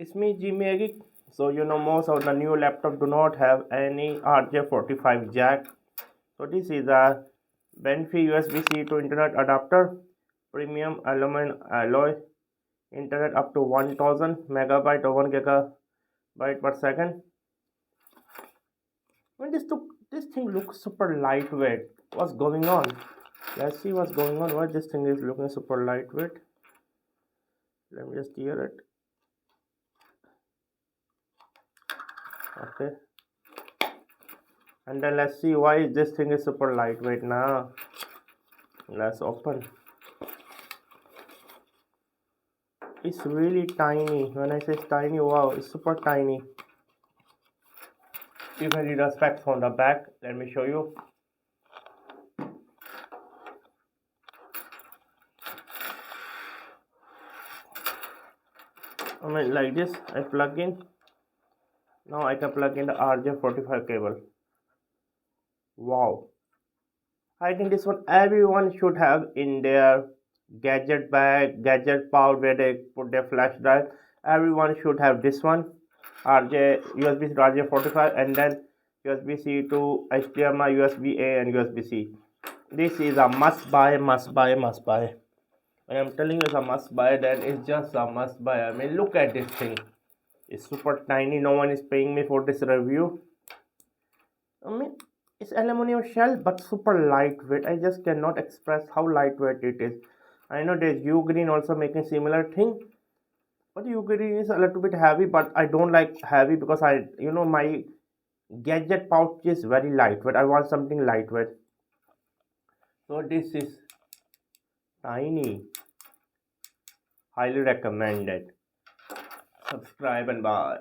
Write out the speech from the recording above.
It's me, Jimmy. So most of the new laptop do not have any RJ45 jack. So this is a Benfei USB-C to Internet adapter, premium aluminum alloy, Internet up to 1000 megabyte or 1 gigabyte per second. When this thing looks super lightweight, what's going on? Let's see what's going on. Why this thing is looking super lightweight? Let me just hear it. Okay, and then let's see why this thing is super lightweight now. Let's open. It's really tiny. When I say tiny, wow, it's super tiny. You can read the specs on the back. Let me show you. I mean, like this, I plug in. Now I can plug in the RJ45 cable. Wow. I think this one everyone should have in their gadget bag, gadget pouch where they put their flash drive. Everyone should have this one. USB-C to RJ45 and then USB-C to HDMI, USB-A and USB-C. This is a must buy. When I'm telling you it's a must buy, then it's just a must buy. I mean, look at this thing. It's super tiny. No one is paying me for this review. I mean, it's aluminum shell but super lightweight. I just cannot express how lightweight it is. I know there's Ugreen also making similar thing, but Ugreen is a little bit heavy. But I don't like heavy because my gadget pouch is very lightweight. I want something lightweight. So this is tiny. Highly recommended. Subscribe and bye.